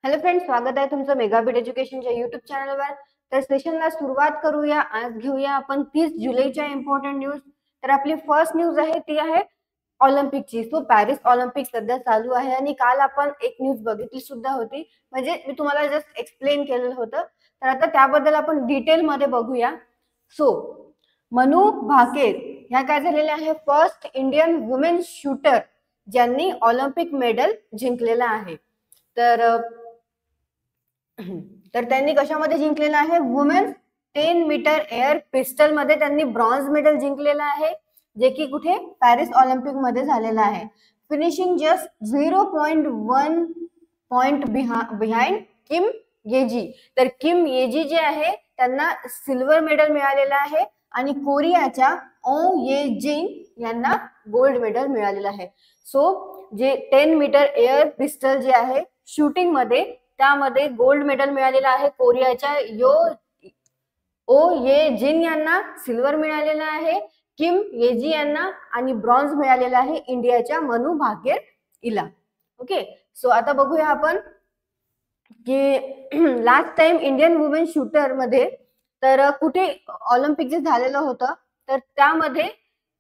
Hello friends, स्वागत आहे तुमचं मेगाबिट एज्युकेशनच्या युट्यूब चॅनलवर. तर सेशनला सुरुवात करूया. आज घेऊया आपण 30 जुलैच्या इम्पॉर्टंट न्यूज. तर आपली फर्स्ट न्यूज आहे ती आहे ऑलिम्पिकची. सो पॅरिस ऑलिम्पिक सध्या चालू आहे आणि काल आपण एक न्यूज बघितली सुद्धा होती, म्हणजे मी तुम्हाला जस्ट एक्सप्लेन केलेलं होतं. तर आता त्याबद्दल आपण डिटेलमध्ये बघूया. सो मनू भाकेर ह्या काय झालेल्या आहे, फर्स्ट इंडियन वुमेन शूटर ज्यांनी ऑलिम्पिक मेडल जिंकलेला आहे. तर त्यांनी कशामध्ये जिंकलेला आहे, वुमेन 10 मीटर एअर पिस्टल मध्ये त्यांनी ब्रॉन्झ मेडल जिंकलेला आहे, जे की कुठे पॅरिस ऑलिम्पिक मध्ये झालेला आहे. Finishing just 0.1 point behind Kim Yeji. तर किम येजी जे आहे त्यांना सिल्वर मेडल मिळालेला आहे आणि कोरियाच्या ओ ये जिंग यांना गोल्ड मेडल मिळालेलं आहे. सो जे 10 मीटर एअर पिस्टल जे आहे शूटिंग मध्ये, त्यामध्ये गोल्ड मेडल मिळालेलं आहे कोरियाच्या ओ ये जिन यांना, सिल्वर मिळालेला आहे किम येजी यांना आणि ब्रॉन्झ मिळालेला आहे इंडियाच्या मनू भाकेर हिला. ओके, सो आता बघूया आपण की last time Indian women shooter मध्ये तर कुठे ऑलिम्पिक जे झालेलं होतं तर त्यामध्ये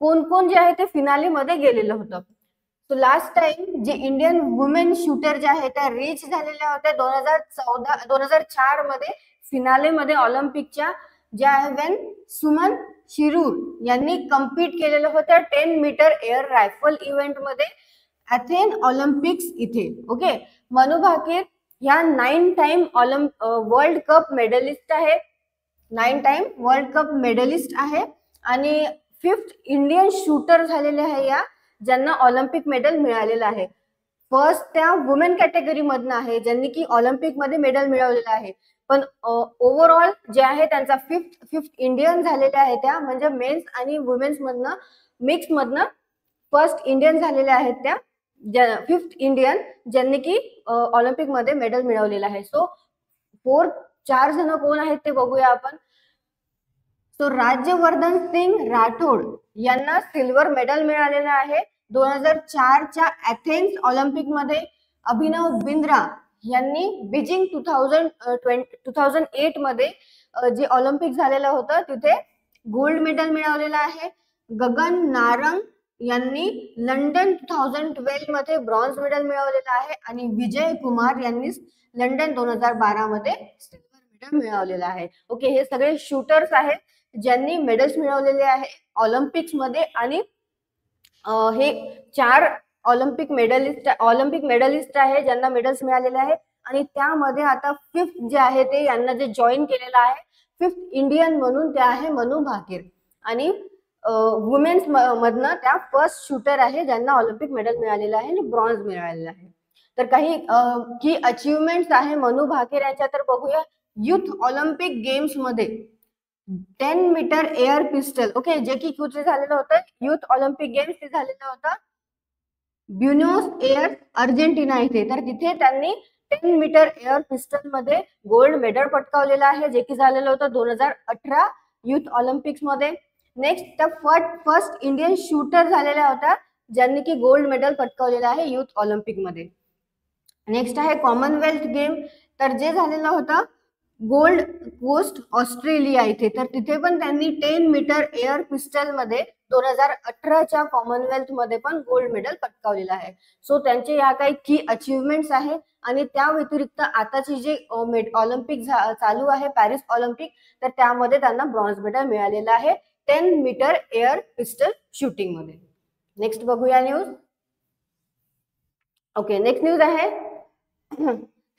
कोण कोण जे आहे ते फिनाले मध्ये गेलेलं होतं. सो लास्ट टाइम जे इंडियन वुमेन शूटर जे आहे त्या रीच झालेल्या होत्या 2004 मध्ये फिनाले मध्ये ऑलिम्पिकच्या, ज्या आहे वेन सुमन शिरूर यांनी कम्पीट केलेलं होतं 10 मीटर एअर रायफल इव्हेंट मध्ये अथेन ऑलिम्पिक्स इथे. ओके, मनू भाकेर ह्या 9 टाइम वर्ल्ड कप मेडलिस्ट आहे, 9 टाइम वर्ल्ड कप मेडलिस्ट आहे आणि 5th इंडियन शूटर झालेले आहे या ज्यांना ऑलिम्पिक मेडल मिळालेलं आहे. फर्स्ट त्या वुमेन कॅटेगरी मधनं आहे ज्यांनी की ऑलिम्पिक मध्ये मेडल मिळवलेलं आहे, पण ओव्हरऑल जे आहे त्यांचा फिफ्थ इंडियन झालेले आहे, त्या म्हणजे मेन्स आणि वुमेन्स मधनं मिक्स मधनं फर्स्ट इंडियन झालेल्या आहेत त्या 5th इंडियन ज्यांनी की ऑलिम्पिक मध्ये मेडल मिळवलेलं आहे. सो 4 जण कोण आहेत ते बघूया आपण. सो राज्यवर्धन सिंग राठोड यांना सिल्वर मेडल मिळालेलं आहे 2004च्या एथेन्स ऑलिम्पिक मध्ये. अभिनव बिंद्रा यांनी बीजिंग 2008 मध्ये जे ऑलिम्पिक झालेलं होतं तिथे गोल्ड मेडल मिळवलेलं आहे. गगन नारंग यांनी लंडन 2012 मध्ये ब्रॉन्झ मेडल मिळवलेलं आहे आणि विजय कुमार यांनी लंडन 2012 मध्ये सिल्वर मेडल मिळवलेलं आहे. ओके, हे सगळे शूटर्स आहेत ज्यांनी मेडल्स मिळवलेले आहे ऑलिम्पिक्स मध्ये आणि हे 4 ऑलिम्पिक मेडलिस्ट आहे ज्यांना मेडल्स मिळालेले आहे आणि त्यामध्ये आता 5th जे आहे ते यांना जे जॉईन केलेलं आहे 5th इंडियन म्हणून ते आहे मनू भाकेर आणि वुमेन्स मधनं त्या फर्स्ट शूटर आहे ज्यांना ऑलिम्पिक मेडल मिळालेलं आहे आणि ब्रॉन्झ मिळालेलं आहे. तर काही की अचीवमेंट्स आहे मनू भाकेर यांच्या, तर बघूया. युथ ऑलिम्पिक गेम्स मध्ये 10 मीटर एअर पिस्टल, ओके, जे की कुठे झालेलं होतं, युथ ऑलिम्पिक गेम्स ते झालेलं होतं ब्युनोस एअर्स अर्जेंटिना इथे. तर तिथे त्यांनी 10 मीटर एअर पिस्टल मध्ये गोल्ड मेडल पटकावलेलं आहे, जे की झालेलं होतं 2018 युथ ऑलिम्पिक्स मध्ये. नेक्स्ट त्या फर्स्ट इंडियन शूटर झालेल्या होत्या ज्यांनी की गोल्ड मेडल पटकावलेलं आहे युथ ऑलिम्पिक मध्ये. नेक्स्ट आहे कॉमनवेल्थ गेम, तर जे झालेलं होतं गोल्ड कोस्ट ऑस्ट्रेलिया इथे. तर तिथे पण त्यांनी 10 मीटर एअर पिस्टल मध्ये 2018च्या कॉमनवेल्थ मध्ये पण गोल्ड मेडल पटकावलेलं आहे. सो त्यांचे या काही की अचीवमेंट्स आहे आणि त्या व्यतिरिक्त आताची जे ऑलिम्पिक चालू आहे पॅरिस ऑलिम्पिक, तर त्यामध्ये त्यांना ब्रॉन्झ मेडल मिळालेलं आहे 10 मीटर एअर पिस्टल शूटिंग मध्ये. नेक्स्ट बघूया न्यूज. ओके, नेक्स्ट न्यूज आहे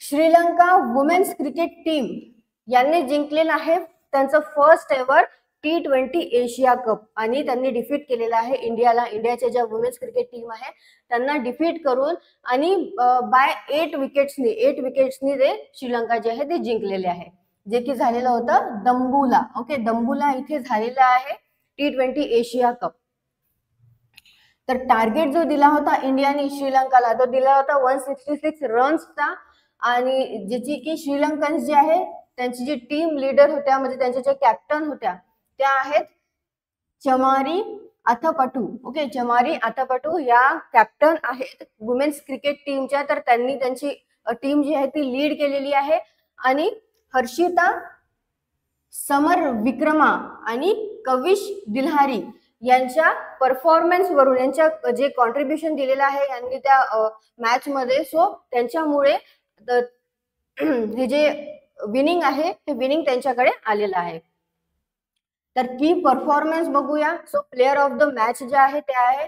श्रीलंका वुमेन्स क्रिकेट टीम यांनी जिंकलेलं आहे त्यांचं first ever T20 Asia cup आणि त्यांनी डिफीट केलेलं आहे इंडियाला. इंडियाच्या ज्या वुमेन्स क्रिकेट टीम आहे त्यांना डिफीट करून आणि बाय 8 विकेट्सनी ते श्रीलंका जे आहे ते जिंकलेले आहे, जे की झालेलं होतं दंबुला. ओके, दंबुला इथे झालेलं आहे T20 एशिया कप. तर टार्गेट जो दिला होता इंडियाने श्रीलंकाला तो दिला होता 166 रन्सचा आणि ज्याची की श्रीलंकन्स जे आहे त्यांची जी टीम लीडर होत्या म्हणजे त्यांच्या ज्या कॅप्टन होत्या त्या आहेत चमारी अथपटू. ओके, चमारी अथपटू या कॅप्टन आहेत वुमेन्स क्रिकेट टीमच्या. तर त्यांनी त्यांची टीम जी आहे ती लीड केलेली आहे आणि हर्षिता समर विक्रमा आणि कविश दिल्हारी यांच्या परफॉर्मन्स वरून, यांच्या जे कॉन्ट्रीब्युशन दिलेलं आहे यांनी त्या मॅच मध्ये, सो त्यांच्यामुळे हे जे विनिंग आहे ते विनिंग त्यांच्याकडे आलेलं आहे. तर की परफॉर्मन्स बघूया. So player of the match जे आहे ते आहे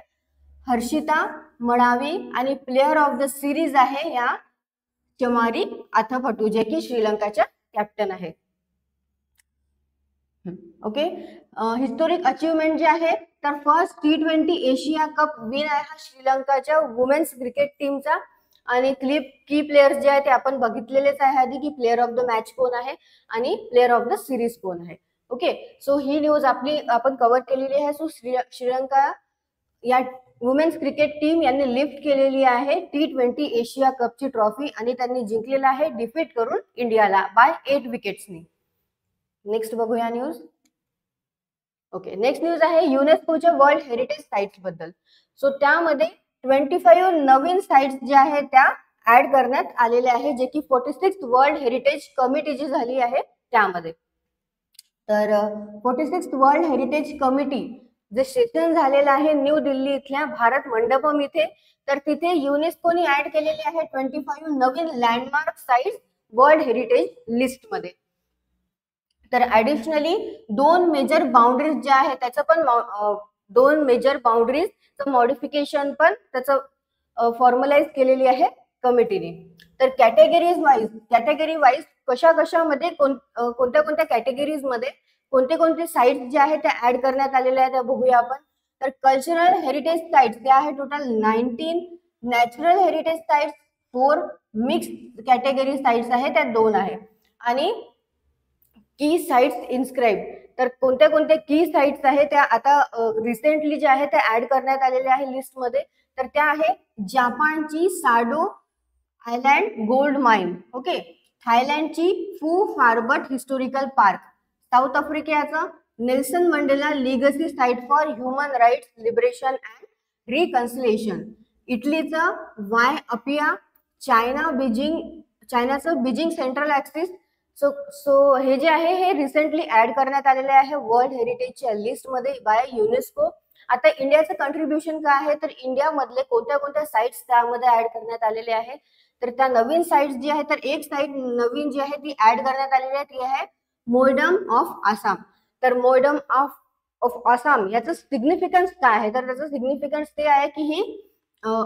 हर्षिता मडावी आणि प्लेअर ऑफ द सिरीज आहे या चमारी आथापटू, जे की श्रीलंकाच्या कॅप्टन आहे. ओके, हिस्टोरिक अचीवमेंट जे आहे तर first T20 Asia cup win आहे हा श्रीलंकाच्या वुमेन्स क्रिकेट टीमचा. आणि की प्लेयर्स जे आहे ते आपण बघितलेलेच आहे आधी की प्लेअर ऑफ द मॅच कोण आहे आणि प्लेअर ऑफ द सिरीज कोण आहे. ओके, सो ही न्यूज आपण कव्हर केलेली आहे. सो श्रीलंका या वुमेन्स क्रिकेट टीम यांनी लिफ्ट केलेली आहे T20 एशिया कपची ट्रॉफी आणि त्यांनी जिंकलेला आहे डिफीट करून इंडियाला बाय 8 विकेट्सनी. नेक्स्ट बघूया न्यूज. ओके, नेक्स्ट न्यूज आहे युनेस्कोच्या वर्ल्ड हेरिटेज साइट्स बद्दल. सो त्यामध्ये 25 नवीन साइट्स ज्या आहेत त्या ऍड करण्यात आलेल्या आहे, जे की 46th वर्ल्ड हेरिटेज कमिटी जी झाली आहे त्यामध्ये. तर 46th वर्ल्ड हेरिटेज कमिटी जे सेशन झालेलं आहे न्यू दिल्ली इथल्या भारत मंडपम इथे, तर तिथे युनेस्कोनी ऍड केलेले आहे 25 नवीन landmark sites world heritage list मध्ये. तर ऍडिशनली 2 मेजर बाउंड्रीज ज्या आहेत त्याचं पण 2 मेजर बाउंड्रीज मॉडिफिकेशन पण त्याचं फॉर्मलाइज केलेली आहे कमिटीने. तर कॅटेगरी वाईज कशामध्ये कोणत्या कॅटेगरीज मध्ये कोणते साइट्स जे आहेत त्या ऍड करण्यात आलेल्या आहेत त्या बघूया आपण. तर कल्चरल हेरिटेज साइट्स त्या आहे total 19, natural heritage sites 4, mix category sites आहे त्या 2 आहे आणि की साइट्स इन्स्क्राइब. तर कोणत्या की साइट्स आहे त्या आता रिसेंटली ज्या आहे त्या ऍड करण्यात आलेल्या आहे लिस्ट मध्ये. तर त्या आहे जपानची Sado island gold mine, okay, थायलंडची Phu Phrabat historical park, south आफ्रिकेचा Nelson Mandela legacy site for human rights liberation and reconciliation, इटलीचा वाय अपिया, चायनाचं बीजिंग सेंट्रल ऍक्सिस. सो हे जे आहे हे रिसेंटली ऍड करण्यात आलेले आहे वर्ल्ड हेरिटेजच्या लिस्ट मध्ये बाय युनेस्को. आता इंडियाचं कंट्रीब्युशन काय आहे तर इंडिया मधले कोणत्या साइट्स त्यामध्ये ऍड करण्यात आलेले आहे. तर त्या नवीन साइट्स जी आहे तर एक साइट नवीन जी आहे ती ऍड करण्यात आलेली आहे ती आहे मोयडम ऑफ आसाम. तर मोयडम ऑफ आसाम याचं सिग्निफिकन्स काय आहे तर त्याचं सिग्निफिकन्स ते आहे की ही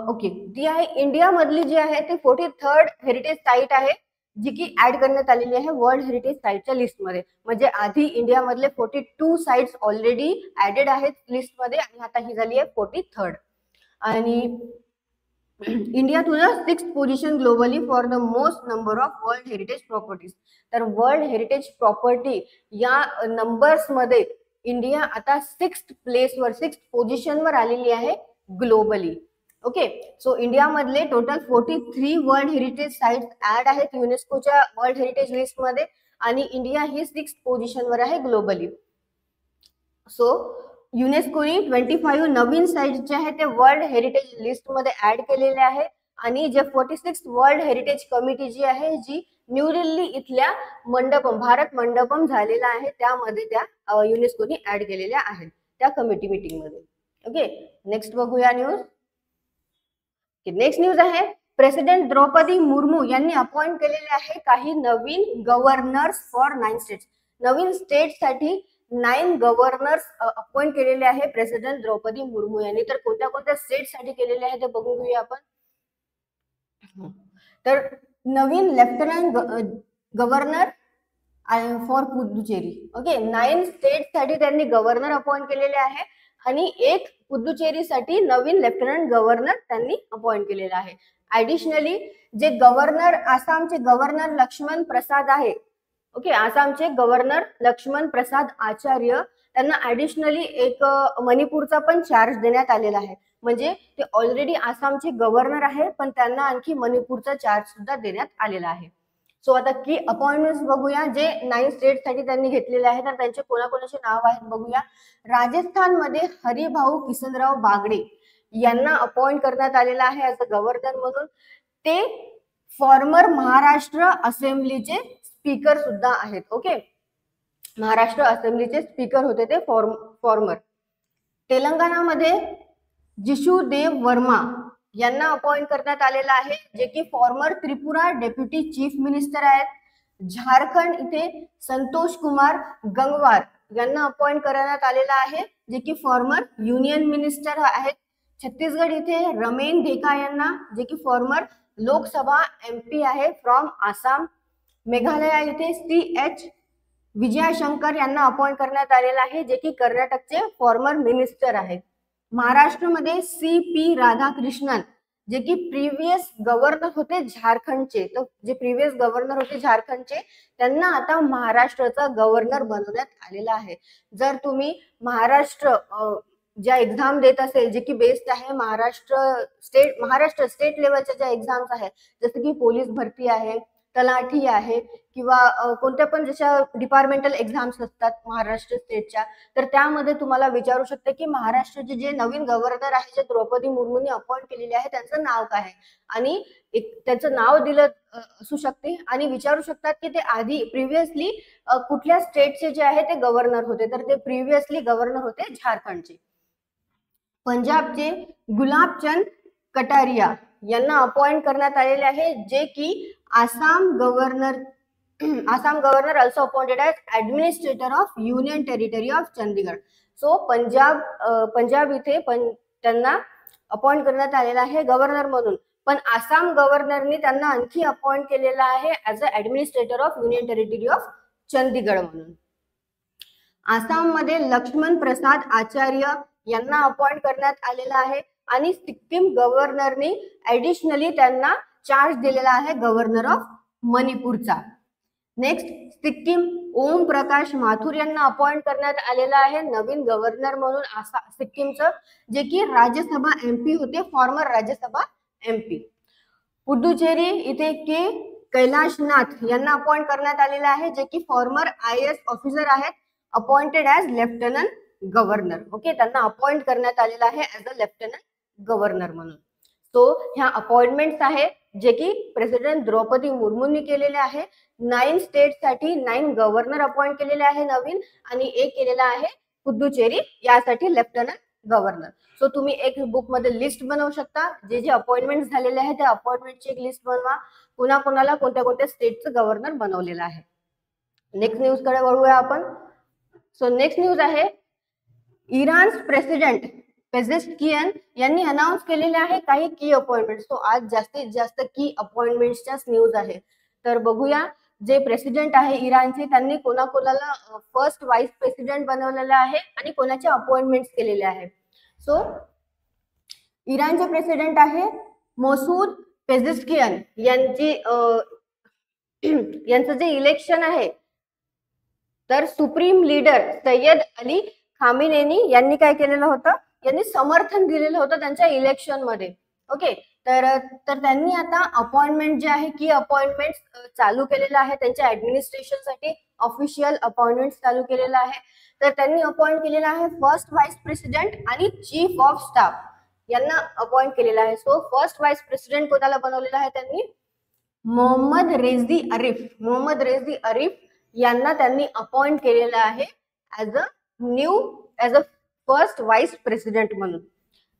ओके ती आहे इंडिया मधली जी आहे ती 43rd हेरिटेज साइट आहे जी की ऍड करण्यात आलेली आहे वर्ल्ड हेरिटेज साइटच्या लिस्टमध्ये. म्हणजे आधी इंडिया मधले 42 साइट्स ऑलरेडी ऍडेड आहेत लिस्टमध्ये आणि आता ही झाली आहे 43rd. आणि इंडिया तुझा 6th position globally for the most number of world heritage properties. तर वर्ल्ड हेरिटेज प्रॉपर्टी या नंबर्स मध्ये इंडिया आता 6th प्लेसवर 6th पोझिशनवर आलेली आहे ग्लोबली. ओके, सो इंडिया मधले total 43 world heritage sites add आहेत युनेस्कोच्या वर्ल्ड हेरिटेज लिस्ट मध्ये आणि इंडिया ही 6th पोझिशनवर आहे ग्लोबली. सो युनेस्कोनी 25 नवीन साइट्स जे आहेत ते वर्ल्ड हेरिटेज लिस्ट मध्ये ऍड केलेले आहे आणि जे 46th वर्ल्ड हेरिटेज कमिटी जी आहे जी न्यू दिल्ली इथल्या भारत मंडपम झालेला आहे त्यामध्ये त्या युनेस्कोनी ऍड केलेल्या आहेत त्या कमिटी मीटिंग मध्ये. ओके, नेक्स्ट बघूया न्यूज. नेक्स्ट न्यूज आहे प्रेसिडेंट द्रौपदी मुर्मू यांनी अपॉइंट केलेले आहे काही नवीन गव्हर्नर्स फॉर 9 स्टेट्स. नवीन स्टेट साठी 9 गव्हर्नर्स अपॉइंट केलेले आहे प्रेसिडेंट द्रौपदी मुर्मू यांनी. तर कोणत्या स्टेट साठी केलेले आहे ते बघून घेऊया आपण. तर नवीन lieutenant governor for Puducherry. Okay, 9 state साठी त्यांनी गव्हर्नर अपॉइंट केलेले आहे आणि एक पुदुचेरीसाठी नवीन लेफ्टनंट गव्हर्नर त्यांनी अपॉइंट केलेला आहे. ऍडिशनली जे गव्हर्नर आसामचे गव्हर्नर लक्ष्मण प्रसाद आहे, ओके, आसामचे गव्हर्नर लक्ष्मण प्रसाद आचार्य त्यांना ऍडिशनली एक मणिपूरचा पण चार्ज देण्यात आलेला आहे. म्हणजे ते ऑलरेडी आसामचे गव्हर्नर आहे पण त्यांना आणखी मणिपूरचा चार्ज सुद्धा देण्यात आलेला आहे. सो आता की अपॉइंटमेंट्स बघूया जे 9 स्टेट साठी त्यांनी घेतलेले आहेत तर त्यांचे कोणाकोणाचे नाव आहेत बघूया. राजस्थान मध्ये हरिभाऊ किसनराव बागडे यांना अपॉइंट करण्यात आलेला आहे ऍज अ गव्हर्नर म्हणून. ते फॉर्मर महाराष्ट्र असेंब्लीचे स्पीकर सुद्धा आहेत. ओके, महाराष्ट्र असेंब्लीचे स्पीकर होते ते फॉर्मर. तेलंगणामध्ये जिशुदेव वर्मा यांना अपॉइंट करण्यात आलेला आहे, जे की farmer Tripura deputy chief minister आहेत. झारखंड इथे संतोष कुमार गंगवार यांना अपॉइंट करण्यात आलेला आहे, जे की फॉर्मर युनियन मिनिस्टर आहेत. छत्तीसगड इथे रमेन ढेका यांना, जे की फॉर्मर लोकसभा MP आहे फ्रॉम आसाम. मेघालया इथे CH विजयशंकर यांना अपॉइंट करण्यात आलेला आहे, जे की कर्नाटकचे फॉर्मर मिनिस्टर आहेत. महाराष्ट्रामध्ये CP राधाकृष्णन, जे की प्रिव्हियस गव्हर्नर होते झारखंडचे, तर जे प्रिव्हियस गव्हर्नर होते झारखंडचे त्यांना आता महाराष्ट्राचा गव्हर्नर बनवण्यात आलेला आहे. जर तुम्ही महाराष्ट्र ज्या एक्झाम देत असेल, जे की बेस्ड आहे महाराष्ट्र स्टेट लेवलच्या ज्या एक्झाम्स आहेत, जसं की पोलीस भरती आहे, तलाठी आहे, किंवा कोणत्या पण जशा डिपार्टमेंटल एक्झाम्स असतात महाराष्ट्र स्टेटच्या, तर त्यामध्ये तुम्हाला विचारू शकते की महाराष्ट्राचे जे नवीन गव्हर्नर आहे, जे द्रौपदी मुर्मूंनी अपॉइंट केलेले आहे, त्यांचं नाव काय आहे, आणि त्यांचं नाव दिलं असू शकते आणि विचारू शकतात की ते आधी प्रिव्हियसली कुठल्या स्टेटचे जे आहे ते गव्हर्नर होते, तर ते प्रिव्हियसली गव्हर्नर होते झारखंडचे. पंजाबचे गुलाबचंद कटारिया यांना अपॉइंट करण्यात आलेले आहे, जे की Assam governor also appointed as administrator of union territory of Chandigarh. So Punjab इथे त्यांना अपॉइंट करण्यात आलेला आहे गव्हर्नर म्हणून, पण आसाम गव्हर्नरनी त्यांना आणखी अपॉइंट केलेला आहे as a administrator of union territory of Chandigarh म्हणून. आसाममध्ये लक्ष्मण प्रसाद आचार्य यांना अपॉइंट करण्यात आलेला आहे आणि सिक्कीम गव्हर्नरनी ऍडिशनली त्यांना चार्ज दिलेला आहे governor of मणिपूरचा. Next Sikkim Om Prakash Mathur यांना अपॉइंट करण्यात आलेला आहे नवीन गव्हर्नर म्हणून सिक्कीमचं, जे की राज्यसभा MP होते, फॉर्मर राज्यसभा MP. पुडुचेरी इथे कैलाशनाथ यांना अपॉइंट करण्यात आलेला आहे, जे की फॉर्मर IAS ऑफिसर आहेत, appointed as lieutenant governor. Okay, त्यांना अपॉइंट करण्यात आलेला आहे ॲज अ लेफ्टनंट गव्हर्नर म्हणून. सो ह्या अपॉइंटमेंट्स आहे जे की प्रेसिडेंट द्रौपदी मुर्मूंनी केलेले आहे. 9 स्टेटसाठी 9 गव्हर्नर अपॉइंट केलेले आहे नवीन, आणि एक केलेला आहे पुदुचेरी यासाठी लेफ्टनंट गव्हर्नर. सो तुम्ही एक बुक मध्ये लिस्ट बनवू शकता, जे जे अपॉइंटमेंट झालेले आहे त्या अपॉइंटमेंटची एक लिस्ट बनवा, कोणाला कोणत्या कोणत्या स्टेटचं गव्हर्नर बनवलेलं आहे. नेक्स्ट न्यूज कडे वळूया आपण. सो नेक्स्ट न्यूज आहे इराणचे प्रेसिडेंट पेझेशकियन यांनी अनाउन्स केलेले आहे काही की अपॉइंटमेंट. सो आज जास्तीत जास्त की अपॉइंटमेंटच्या न्यूज आहे, तर बघूया जे प्रेसिडेंट आहे इराणचे त्यांनी कोणाकोणाला फर्स्ट व्हाईस प्रेसिडेंट बनवलेलं आहे आणि कोणाचे अपॉइंटमेंट केलेले आहे. सो इराणचे प्रेसिडेंट आहे मसूद पेझेशकियन यांचं जे इलेक्शन आहे, तर सुप्रीम लीडर सय्यद अली खामेनेनी यांनी काय केलेलं होतं, यांनी समर्थन दिलेलं होतं त्यांच्या इलेक्शन मध्ये. ओके, तर त्यांनी आता अपॉइंटमेंट जे आहे की अपॉइंटमेंट चालू केलेलं आहे त्यांच्या ऍडमिनिस्ट्रेशनसाठी, ऑफिशियल अपॉइंटमेंट चालू केलेलं आहे. तर त्यांनी अपॉइंट केलेलं आहे फर्स्ट व्हाईस प्रेसिडेंट आणि चीफ ऑफ स्टाफ यांना अपॉइंट केलेलं आहे. सो फर्स्ट व्हाईस प्रेसिडेंट कोणाला बनवलेलं आहे त्यांनी, मोहम्मद रेझी अरीफ यांना त्यांनी अपॉइंट केलेलं आहे as a first vice president म्हणून,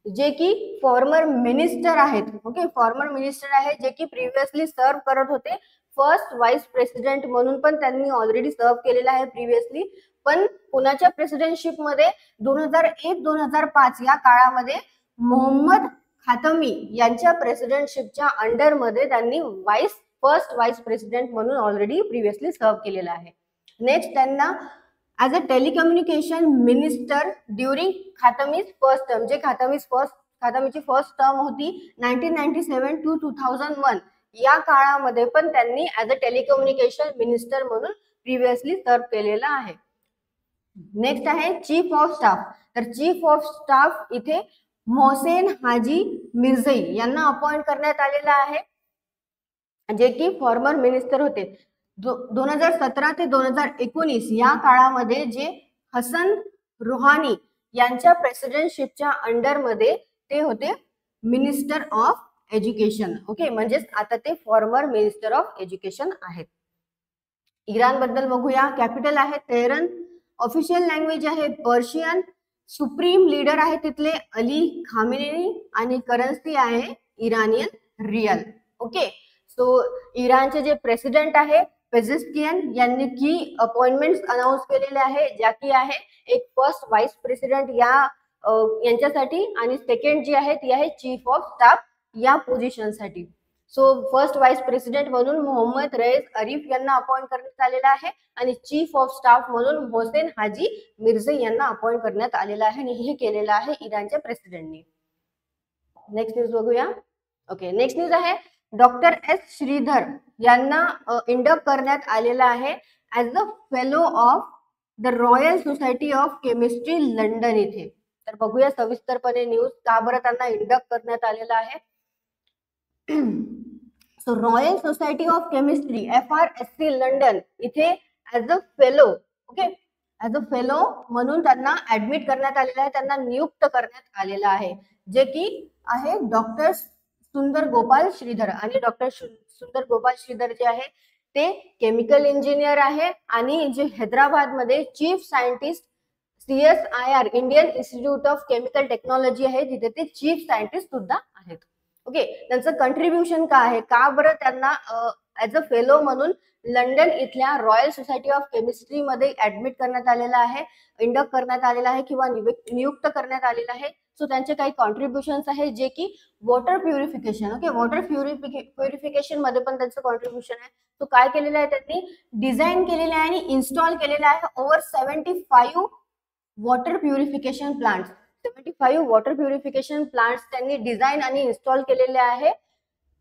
जे की फॉर्मर मिनिस्टर आहेत. ओके, फॉर्मर मिनिस्टर आहे जे की प्रिव्हियसली सर्व करत होते फर्स्ट व्हाईस प्रेसिडेंट म्हणून, पण त्यांनी ऑलरेडी सर्व केलेलं आहे प्रिव्हियसली. पण पुण्याच्या प्रेसिडेंटशिप मध्ये 2001-2005 या काळामध्ये मोहम्मद खातमी यांच्या प्रेसिडेंटशिपच्या अंडर मध्ये त्यांनी फर्स्ट व्हाईस प्रेसिडेंट म्हणून ऑलरेडी प्रिव्हियसली सर्व केलेलं आहे. नेक्स्ट त्यांना as a telecommunication minister during Khatami's first term, जे खातमीची फर्स्ट टर्म होती 1997 to 2001 या काळामध्ये पण त्यांनी ॲज अ टेलिकम्युनिकेशन मिनिस्टर म्हणून प्रिव्हियसली सर्व केलेला आहे. नेक्स्ट आहे चीफ ऑफ स्टाफ. तर चीफ ऑफ स्टाफ इथे मोहसेन हाजी मिर्झई यांना अपॉइंट करण्यात आलेला आहे, जे की फॉर्मर मिनिस्टर होते. 2017 ते 2019 या काळामध्ये जे हसन रुहानी यांच्या प्रेसिडेंटशिपच्या अंडर मध्ये ते होते मिनिस्टर ऑफ एज्युकेशन. ओके, म्हणजेच आता ते फॉर्मर मिनिस्टर ऑफ एज्युकेशन आहेत. इराण बद्दल बघूया. कॅपिटल आहे तेहरान, ऑफिशियल लँग्वेज आहे पर्शियन, सुप्रीम लीडर आहे तिथले अली खामेनी आणि करन्सी आहे इराणियन रियल. ओके, सो इराणचे जे प्रेसिडेंट आहे पेझेस्कियन यांनी की अपॉइंटमेंट्स अनाउन्स केलेले आहे, ज्या की आहे एक फर्स्ट व्हाईस प्रेसिडेंट यांच्यासाठी आणि सेकंड जी आहे ती आहे चीफ ऑफ स्टाफ या पोझिशनसाठी. सो फर्स्ट व्हाईस प्रेसिडेंट म्हणून मोहम्मद रईस अरीफ यांना अपॉइंट करण्यात आलेला आहे आणि चीफ ऑफ स्टाफ म्हणून मोहसेन हाजी मिर्झे यांना अपॉइंट करण्यात आलेला आहे आणि हे केलेलं आहे इराणच्या प्रेसिडेंटनी. नेक्स्ट न्यूज बघूया. ओके, नेक्स्ट न्यूज आहे डॉक्टर एस श्रीधर यांना इंडक्ट करण्यात आलेला आहे as a fellow of the Royal society of Chemistry London इथे. तर बघूया सविस्तरपणे न्यूज का बरं त्यांना इंडक्ट करण्यात आलेला आहे. So royal society of chemistry FRSC London इथे as a fellow, okay, as a fellow म्हणून त्यांना ऍडमिट करण्यात आलेलं आहे, त्यांना नियुक्त करण्यात आलेलं आहे, जे की आहे डॉक्टर सुंदर गोपाल श्रीधर. आणि डॉक्टर सुंदर गोपाल श्रीधर जे आहे ते केमिकल इंजिनियर आहे आणि जे हैदराबाद मध्ये chief scientist CSIR Indian institute of chemical technology आहे तिथे ते चीफ सायंटिस्ट सुद्धा आहेत. ओके, त्यांचं कंट्रीब्युशन काय आहे, का बरं त्यांना ऍज अ फेलो म्हणून लंडन इथल्या रॉयल सोसायटी ऑफ केमिस्ट्री मध्ये ऍडमिट करण्यात आलेलं आहे, इंडक्ट करण्यात आलेला आहे किंवा नियुक्त करण्यात आलेलं आहे. सो त्यांचे काही कॉन्ट्रीब्युशन्स आहे जे की water purification. Okay, water purification मध्ये पण त्यांचं कॉन्ट्रीब्युशन आहे. तो काय केलेलं आहे त्यांनी डिझाईन केलेलं आहे आणि इन्स्टॉल केलेलं आहे over 75 water purification plants. 75 water purification plants त्यांनी डिझाईन आणि इन्स्टॉल केलेले आहे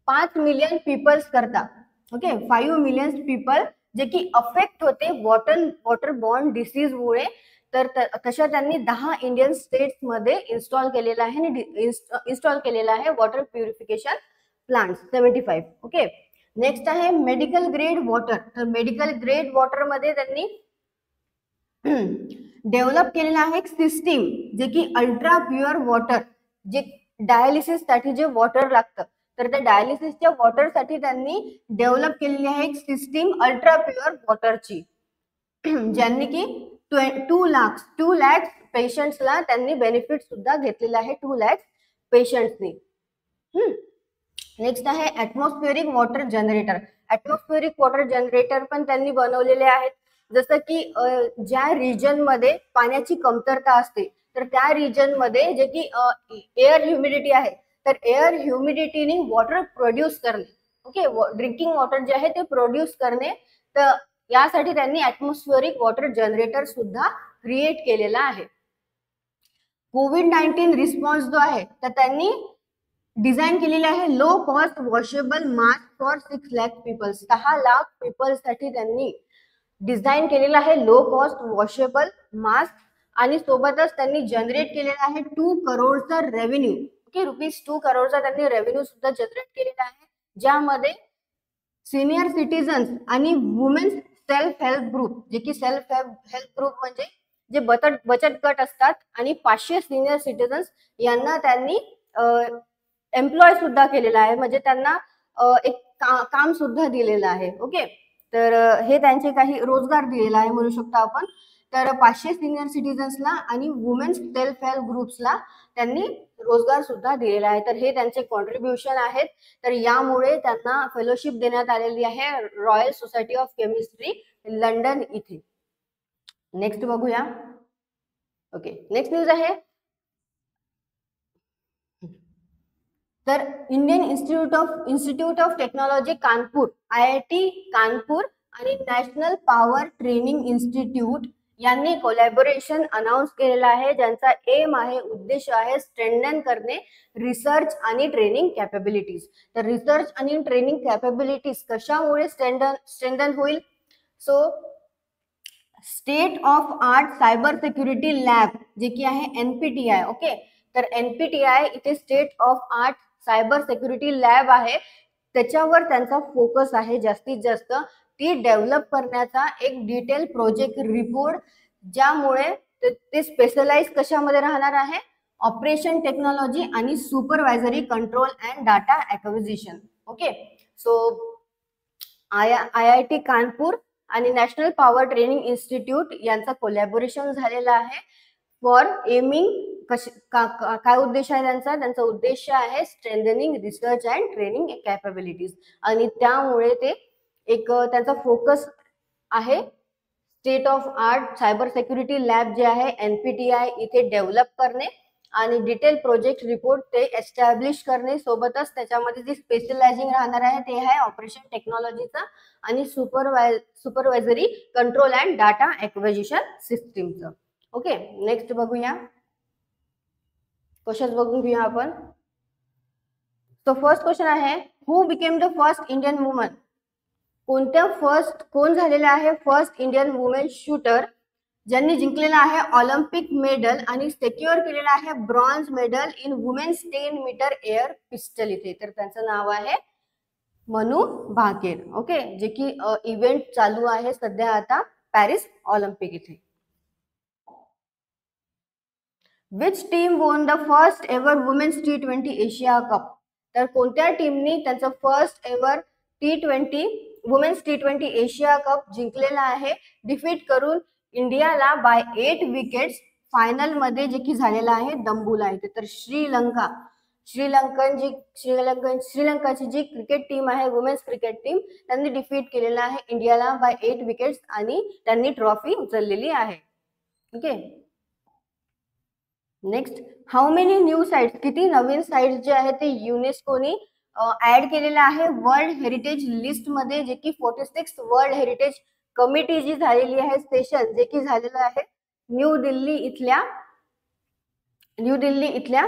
5 मिलियन पीपल्स करता. ओके, 5 मिलियन पीपल जे की अफेक्ट होते वॉटर बॉर्न डिसीज मुळे. तर तशा त्यांनी 10 इंडियन स्टेट्स मध्ये इन्स्टॉल केलेला आहे आणि इन्स्टॉल केलेला आहे water purification plants 75. Okay, next आहे मेडिकल ग्रेड वॉटर. तर मेडिकल ग्रेड वॉटर मध्ये त्यांनी डेव्हलप केलेला आहे एक सिस्टीम जे की अल्ट्रा प्युअर वॉटर, जे डायलिसिस साठी जे वॉटर लागतं तर त्या डायलिसिसच्या वॉटरसाठी त्यांनी डेव्हलप केलेली आहे एक सिस्टीम अल्ट्रा प्युअर वॉटरची, ज्यांनी की 2 लाख पेशंट्सला त्यांनी बेनिफिट सुद्धा घेतलेला आहे 2 लाख पेशंट्सनी. नेक्स्ट आहे atmospheric water generator. Atmospheric water generator पण त्यांनी बनवलेले आहेत. जसं की ज्या रिजन मध्ये पाण्याची कमतरता असते तर त्या रिजन मध्ये जे की एअर ह्युमिडिटी आहे तर एअर ह्युमिडिटीने वॉटर प्रोड्यूस करणे. ओके, ड्रिंकिंग वॉटर जे आहे ते प्रोड्यूस करणे. तर यासाठी त्यांनी ऍटमॉस्फेरिक वॉटर जनरेटर सुद्धा क्रिएट केलेला आहे. कोविड-19 रिस्पॉन्स जो आहे तर त्यांनी डिझाईन केलेले आहे low cost washable mask for 6 lakh people. 6 lakh people साठी त्यांनी डिझाईन केलेला आहे लो कॉस्ट वॉशेबल मास्क आणि सोबतच त्यांनी जनरेट केलेला आहे 2 करोडचा रेव्हेन्यू. ओके, ₹2 करोडचा त्यांनी रेव्हेन्यू सुद्धा जनरेट केलेला आहे, ज्यामध्ये सिनियर सिटीजन्स आणि वुमेन्स सेल्फ हेल्प ग्रुप, जे की सेल्फ हेल्प ग्रुप म्हणजे जे बचत गट असतात आणि 500 सिनियर सिटीजन्स यांना त्यांनी एम्प्लॉय सुद्धा केलेला आहे, म्हणजे त्यांना एक काम सुद्धा दिलेलं आहे. ओके, तर हे त्यांचे काही रोजगार दिलेला आहे म्हणू शकतो आपण. तर 500 सिनियर सिटीजन्सला आणि वुमेन्स सेल्फ हेल्प ग्रुप्सला त्यांनी रोजगार सुद्धा दिलेला आहे. तर हे त्यांचे कॉन्ट्रीब्युशन आहेत. तर यामुळे त्यांना फेलोशिप देण्यात आलेली आहे royal society of Chemistry London इथे. नेक्स्ट बघूया. ओके, नेक्स्ट न्यूज आहे तर Indian institute of technology Kanpur IIT Kanpur आणि नॅशनल पॉवर ट्रेनिंग इन्स्टिट्यूट यांनी कोलॅबोरेशन अनाउन्स केलेला आहे, ज्यांचा एम आहे, उद्देश आहे स्ट्रेंथन करणे रिसर्च आणि ट्रेनिंग कॅपेबिलिटीज. तर रिसर्च आणि ट्रेनिंग कॅपेबिलिटीज कशामुळे स्ट्रेंथन होईल. So state of art cyber security lab जे की आहे NPTI. ओके, तर NPTI इथे state of art cyber security lab आहे, त्याच्यावर त्यांचा फोकस आहे जास्तीत जास्त. ती डेव्हलप करण्याचा एक डिटेल प्रोजेक्ट रिपोर्ट, ज्यामुळे ते स्पेशलाइज कशामध्ये राहणार आहे ऑपरेशन टेक्नॉलॉजी आणि supervisory control and data acquisition. Okay, so IIT Kanpur आणि नॅशनल पॉवर ट्रेनिंग इन्स्टिट्यूट यांचा कोलॅबोरेशन झालेला आहे फॉर एमिंग. काय उद्देश आहे त्यांचा उद्देश आहे strengthening research and training capabilities, आणि त्यामुळे ते एक त्यांचा फोकस आहे state of art cyber security lab जे आहे NPTI इथे डेव्हलप करणे आणि डिटेल प्रोजेक्ट रिपोर्ट ते एस्टॅब्लिश करणे, सोबतच त्याच्यामध्ये जी स्पेशलायझिंग राहणार आहे ते आहे ऑपरेशन टेक्नॉलॉजीचा आणि supervisory control and data acquisition सिस्टीमचं. ओके, नेक्स्ट बघूया क्वेश्चन बघून घेऊया आपण. तो फर्स्ट क्वेश्चन आहे, who became the first Indian woman. कोण झालेला आहे फर्स्ट इंडियन वुमेन शूटर ज्यांनी जिंकलेला आहे ऑलिम्पिक मेडल आणि सेक्युअर केलेला आहे bronze medal in women's 10 metre air pistol इथे. तर त्यांचं नाव आहे मनू भाकेर. ओके, जे की इव्हेंट चालू आहे सध्या आता पॅरिस ऑलिम्पिक इथे. Which team won the first ever women's T20 Asia cup. तर कोणत्या टीमनी त्यांचं first ever women's T20 Asia cup जिंकलेला आहे डिफीट करून इंडियाला बाय 8 विकेट्स फायनल मध्ये जे की झालेला आहे दंबूला इथे. तर श्रीलंकाची जी क्रिकेट टीम आहे वुमेन्स क्रिकेट टीम त्यांनी डिफीट केलेला आहे इंडियाला बाय 8 विकेट्स आणि त्यांनी ट्रॉफी उचललेली आहे. Okay, next, how many new sites. किती नवीन साइट्स जे आहे ते युनेस्कोनी ऍड केलेला आहे वर्ल्ड हेरिटेज लिस्ट मध्ये, जे की 46 वर्ल्ड हेरिटेज कमिटी जी झालेली आहे सेशन जे की झालेलं आहे न्यू दिल्ली इथल्या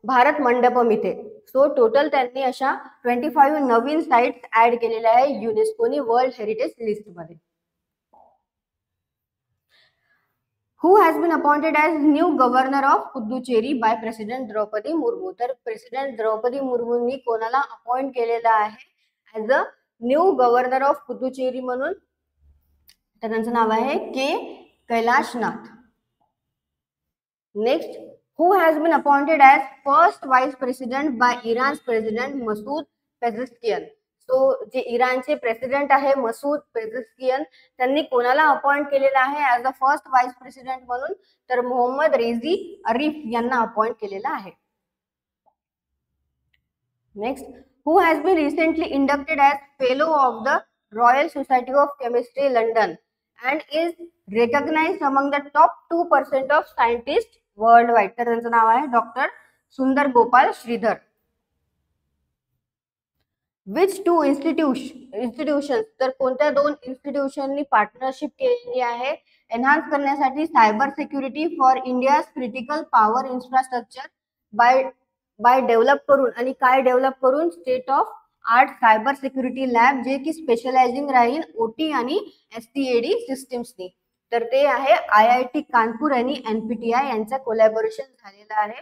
भारत मंडपम इथे. सो टोटल त्यांनी अशा 25 नवीन साइट्स ऍड केलेल्या आहे युनेस्कोनी वर्ल्ड हेरिटेज लिस्ट मध्ये. Who has been appointed as new governor of Puducherry by President Droupadi Murmu. तर प्रेसिडेंट द्रौपदी मुर्मूंनी कोणाला अपॉइंट केलेला आहे as a new governor of Puducherry म्हणून. तर त्यांचं नाव आहे Kailashnath. Next, who has been appointed as first vice president by Iran's president Masoud Pezeshkian. So जे इराणचे प्रेसिडेंट आहे मसूद पेझेश्कियन त्यांनी कोणाला अपॉइंट केलेला आहे as a first vice president म्हणून. तर मोहम्मद रेझी अरीफ यांना अपॉइंट केलेला आहे. Next, who has been recently inducted as fellow of the Royal society of Chemistry London and is recognised among the top 2% of scientist worldwide. तर त्यांचं नाव आहे doctor Sundar Gopal Sridhar. Which two institution. तर कोणत्या 2 इन्स्टिट्यूशननी पार्टनरशिप केलेली आहे एनहान्स करण्यासाठी cyber security for India critical power infrastructure bye develop करून, आणि काय डेव्हलप करून state of art cyber security lab जे की स्पेशलायझिंग राहील OT आणि STAD सिस्टीम्सनी. तर ते आहे IIT कानपूर आणि NPTI यांचं कोलॅबोरेशन झालेलं आहे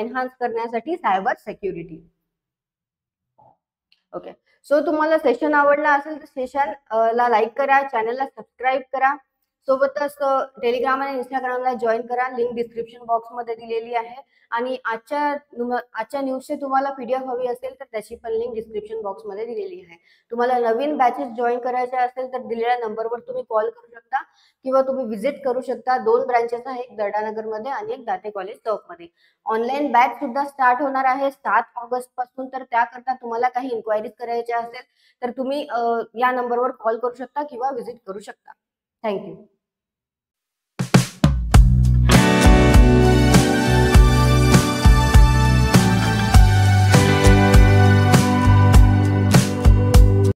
एनहान्स करण्यासाठी सायबर सिक्युरिटी. ओके, सो तुम्हाला सेशन आवडला असेल तर सेशन ला लाईक करा, चॅनलला सबस्क्राईब करा, सोबतच टेलिग्राम आणि इंस्टाग्रामला जॉईन करा. लिंक डिस्क्रिप्शन बॉक्स मध्ये दिलेली आहे. आणि आजच्या न्यूजचे तुम्हाला PDF हवी असेल तर त्याची पण लिंक डिस्क्रिप्शन बॉक्स मध्ये दिलेली आहे. तुम्हाला नवीन बॅचेस जॉईन करायचे असेल तर दिलेल्या नंबरवर तुम्ही कॉल करू शकता किंवा तुम्ही व्हिजिट करू शकता. 2 ब्रांचेस आहे, एक दर्डानगर मध्ये आणि एक दाते कॉलेज चौक मध्ये. ऑनलाईन बॅच सुद्धा स्टार्ट होणार आहे 7 ऑगस्ट पासून. तर त्याकरता तुम्हाला काही इन्क्वायरीज करायच्या असेल तर तुम्ही या नंबरवर कॉल करू शकता किंवा व्हिजिट करू शकता. थँक्यू.